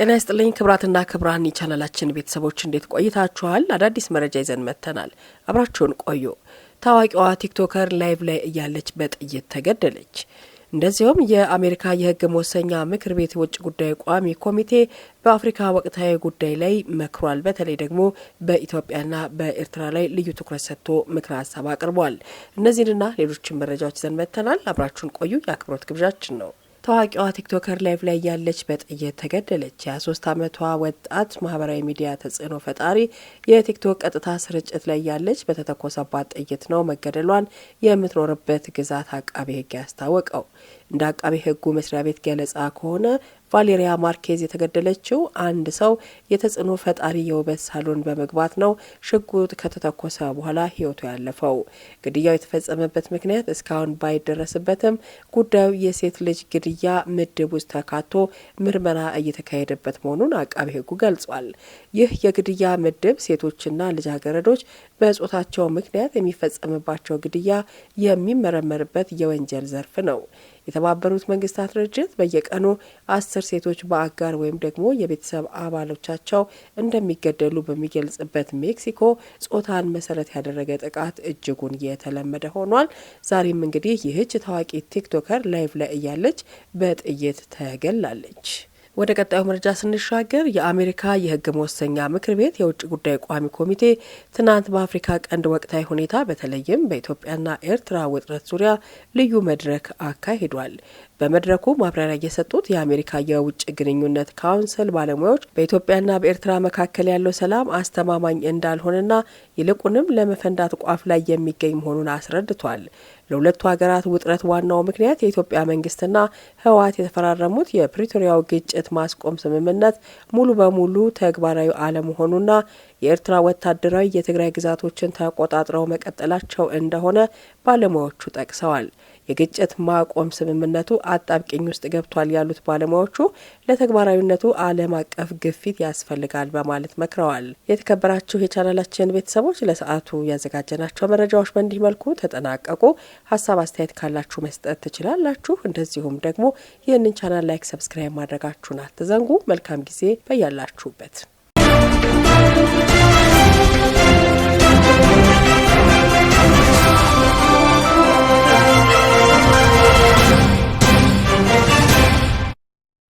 ጤና ይስጥልኝ ክብራትና ክብራን ቻናላችን ቤተሰቦች እንዴት ቆይታችኋል? አዳዲስ መረጃ ይዘን መጥተናል። አብራችሁን ቆዩ። ታዋቂዋ ቲክቶከር ላይቭ ላይ እያለች በጥይት ተገደለች። እንደዚሁም የአሜሪካ የሕግ መወሰኛ ምክር ቤት የውጭ ጉዳይ ቋሚ ኮሚቴ በአፍሪካ ወቅታዊ ጉዳይ ላይ መክሯል። በተለይ ደግሞ በኢትዮጵያና በኤርትራ ላይ ልዩ ትኩረት ሰጥቶ ምክረ ሀሳብ አቅርቧል። እነዚህንና ሌሎችን መረጃዎች ይዘን መጥተናል። አብራችሁን ቆዩ የአክብሮት ግብዣችን ነው። ታዋቂዋ ቲክቶከር ላይቭ ላይ ያለች በጥይት ተገደለች። የ23 ዓመቷ ወጣት ማህበራዊ ሚዲያ ተጽዕኖ ፈጣሪ የቲክቶክ ቀጥታ ስርጭት ላይ ያለች በተተኮሰባት ጥይት ነው መገደሏን የምትኖርበት ግዛት አቃቤ ሕግ ያስታወቀው። እንደ አቃቤ ሕጉ መስሪያ ቤት ገለጻ ከሆነ ቫሌሪያ ማርኬዝ የተገደለችው አንድ ሰው የተጽዕኖ ፈጣሪ የውበት ሳሎን በመግባት ነው ሽጉጥ ከተተኮሰ በኋላ ህይወቱ ያለፈው። ግድያው የተፈጸመበት ምክንያት እስካሁን ባይደረስበትም ጉዳዩ የሴት ልጅ ግድያ ምድብ ውስጥ ተካቶ ምርመራ እየተካሄደበት መሆኑን አቃቤ ሕጉ ገልጿል። ይህ የግድያ ምድብ ሴቶችና ልጃገረዶች በጾታቸው ምክንያት የሚፈጸምባቸው ግድያ የሚመረመርበት የወንጀል ዘርፍ ነው። የተባበሩት መንግስታት ድርጅት በየቀኑ 10 ሴቶች በአጋር ወይም ደግሞ የቤተሰብ አባሎቻቸው እንደሚገደሉ በሚገልጽበት ሜክሲኮ ጾታን መሰረት ያደረገ ጥቃት እጅጉን የተለመደ ሆኗል። ዛሬም እንግዲህ ይህች ታዋቂ ቲክቶከር ላይቭ ላይ እያለች በጥይት ተገላለች። ወደ ቀጣዩ መረጃ ስንሻገር የአሜሪካ የሕግ መወሰኛ ምክር ቤት የውጭ ጉዳይ ቋሚ ኮሚቴ ትናንት በአፍሪካ ቀንድ ወቅታዊ ሁኔታ በተለይም በኢትዮጵያና ኤርትራ ውጥረት ዙሪያ ልዩ መድረክ አካሂዷል። በመድረኩ ማብራሪያ የሰጡት የአሜሪካ የውጭ ግንኙነት ካውንስል ባለሙያዎች በኢትዮጵያና በኤርትራ መካከል ያለው ሰላም አስተማማኝ እንዳልሆነና ይልቁንም ለመፈንዳት ቋፍ ላይ የሚገኝ መሆኑን አስረድቷል። ለሁለቱ ሀገራት ውጥረት ዋናው ምክንያት የኢትዮጵያ መንግስትና ህወሓት የተፈራረሙት የፕሪቶሪያው ግጭት ማስቆም ስምምነት ሙሉ በሙሉ ተግባራዊ አለመሆኑና የኤርትራ ወታደራዊ የትግራይ ግዛቶችን ተቆጣጥረው መቀጠላቸው እንደሆነ ባለሙያዎቹ ጠቅሰዋል። የግጭት ማቆም ስምምነቱ አጣብቂኝ ውስጥ ገብቷል ያሉት ባለሙያዎቹ ለተግባራዊነቱ ዓለም አቀፍ ግፊት ያስፈልጋል በማለት መክረዋል። የተከበራችሁ የቻናላችን ቤተሰቦች ለሰዓቱ ያዘጋጀናቸው መረጃዎች በእንዲህ መልኩ ተጠናቀቁ። ሀሳብ አስተያየት ካላችሁ መስጠት ትችላላችሁ። እንደዚሁም ደግሞ ይህንን ቻናል ላይክ፣ ሰብስክራይብ ማድረጋችሁን አትዘንጉ። መልካም ጊዜ በያላችሁበት።